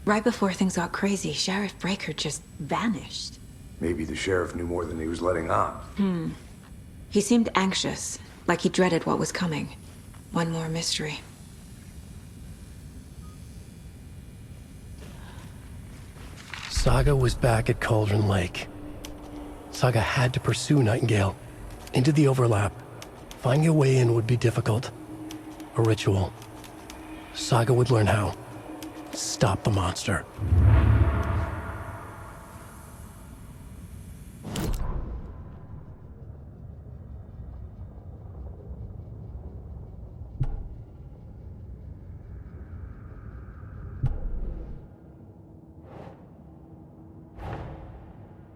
C: Right before things got crazy, Sheriff Breaker just vanished.
E: Maybe the sheriff knew more than he was letting on.
C: He seemed anxious, like he dreaded what was coming. One more mystery.
G: Saga was back at Cauldron Lake. Saga had to pursue Nightingale. Into the overlap. Finding a way in would be difficult. A ritual. Saga would learn how. Stop the monster.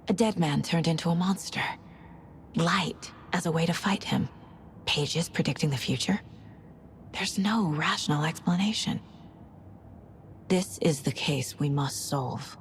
C: A dead man turned into a monster. Light as a way to fight him. Pages predicting the future. There's no rational explanation. This is the case we must solve.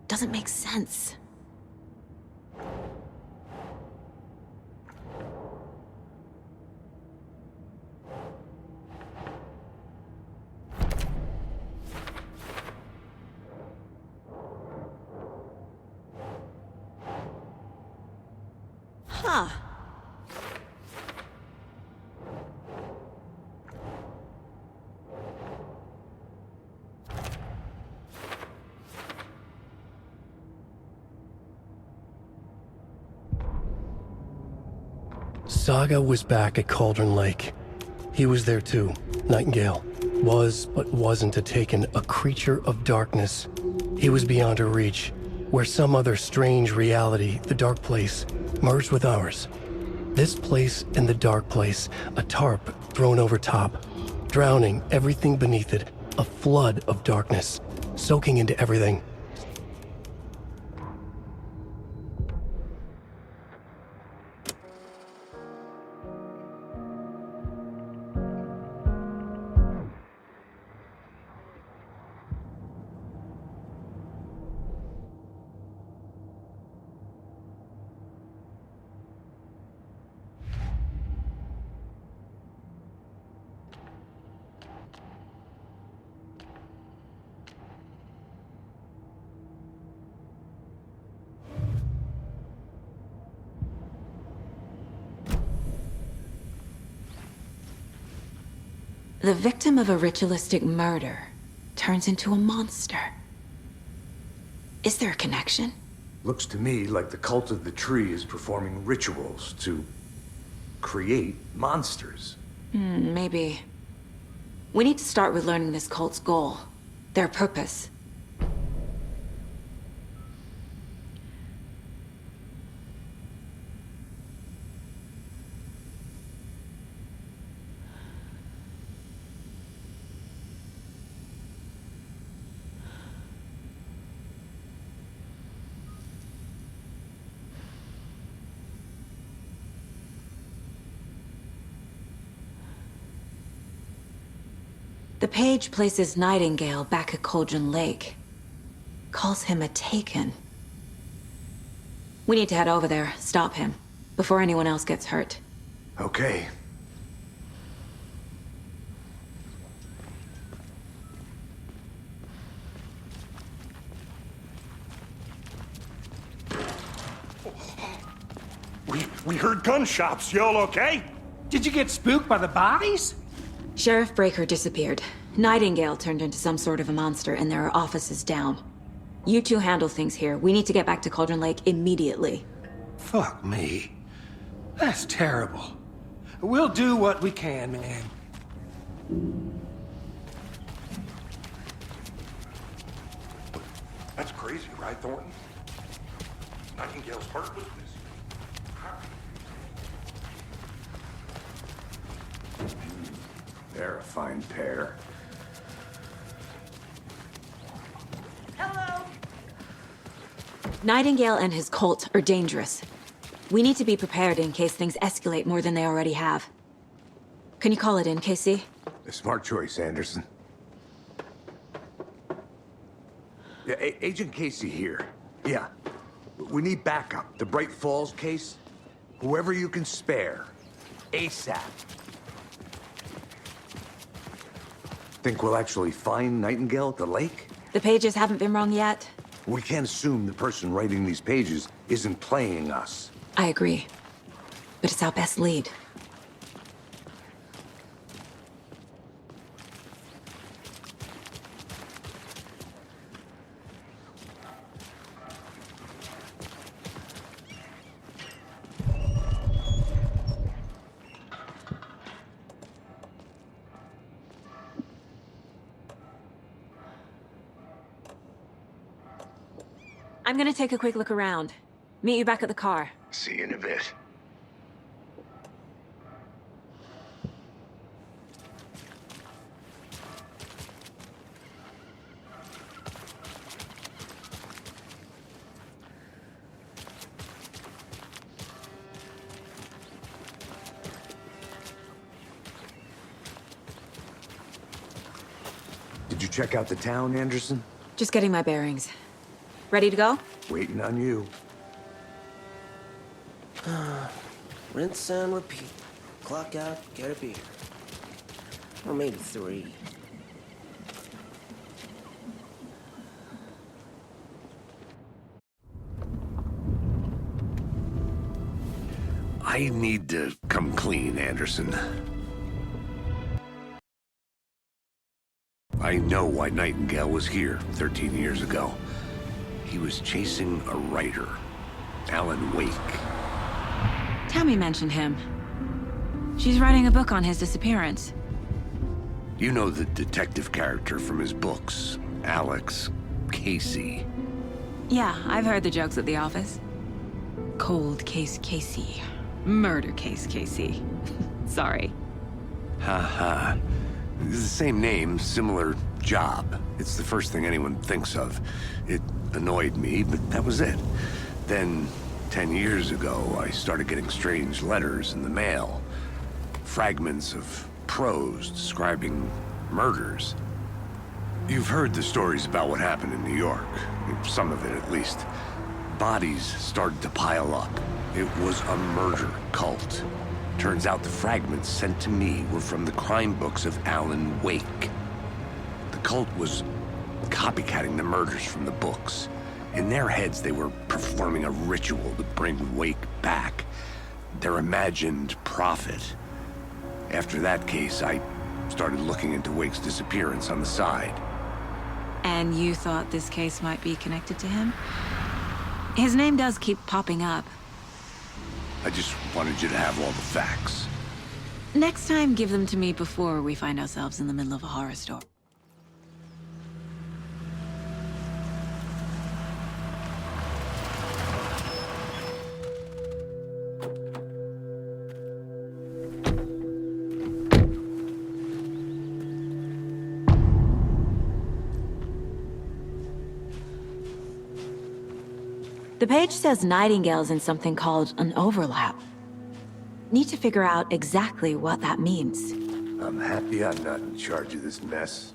C: Doesn't make sense. Huh.
G: Saga was back at Cauldron Lake. He was there too. Nightingale was, but wasn't a Taken, a creature of darkness. He was beyond her reach, where some other strange reality, the Dark Place, merged with ours. This place and the Dark Place, a tarp thrown over top, drowning everything beneath it, a flood of darkness, soaking into everything.
C: The victim of a ritualistic murder turns into a monster. Is there a connection?
E: Looks to me like the cult of the tree is performing rituals to create monsters.
C: Maybe. We need to start with learning this cult's goal, their purpose. The page places Nightingale back at Cauldron Lake. Calls him a Taken. We need to head over there, stop him, before anyone else gets hurt.
E: Okay.
Q: We heard gunshots. Y'all okay?
F: Did you get spooked by the bodies?
C: Sheriff Breaker disappeared. Nightingale turned into some sort of a monster, and there are offices down. You two handle things here. We need to get back to Cauldron Lake immediately.
F: Fuck me. That's terrible. We'll do what we can, man.
Q: That's crazy, right, Thornton? Nightingale's heart was missing.
E: They're a fine pair.
L: Hello.
C: Nightingale and his cult are dangerous. We need to be prepared in case things escalate more than they already have. Can you call it in, Casey?
E: A smart choice, Anderson. Yeah, Agent Casey here. Yeah. We need backup. The Bright Falls case. Whoever you can spare. ASAP. Think we'll actually find Nightingale at the lake?
C: The pages haven't been wrong yet.
E: We can't assume the person writing these pages isn't playing us.
C: I agree. But it's our best lead. I'm gonna take a quick look around. Meet you back at the car.
E: See you in a bit. Did you check out the town, Anderson?
C: Just getting my bearings. Ready to go?
E: Waiting on you.
T: Rinse and repeat. Clock out, get a beer. Or maybe 3.
E: I need to come clean, Anderson. I know why Nightingale was here 13 years ago. He was chasing a writer, Alan Wake.
C: Tammy mentioned him.
A: She's writing a book on his disappearance.
E: You know the detective character from his books, Alex Casey.
A: Yeah, I've heard the jokes at the office. Cold case Casey. Murder case Casey. Sorry.
E: Haha. It's the same name, similar job. It's the first thing anyone thinks of. It annoyed me, but that was it. Then, 10 years ago, I started getting strange letters in the mail. Fragments of prose describing murders. You've heard the stories about what happened in New York. Some of it, at least. Bodies started to pile up. It was a murder cult. Turns out the fragments sent to me were from the crime books of Alan Wake. The cult was copycatting the murders from the books. In their heads, they were performing a ritual to bring Wake back. Their imagined prophet. After that case, I started looking into Wake's disappearance on the side.
A: And you thought this case might be connected to him? His name does keep popping up.
E: I just wanted you to have all the facts.
A: Next time, give them to me before we find ourselves in the middle of a horror story.
C: The page says Nightingale's in something called an overlap. Need to figure out exactly what that means.
E: I'm happy I'm not in charge of this mess.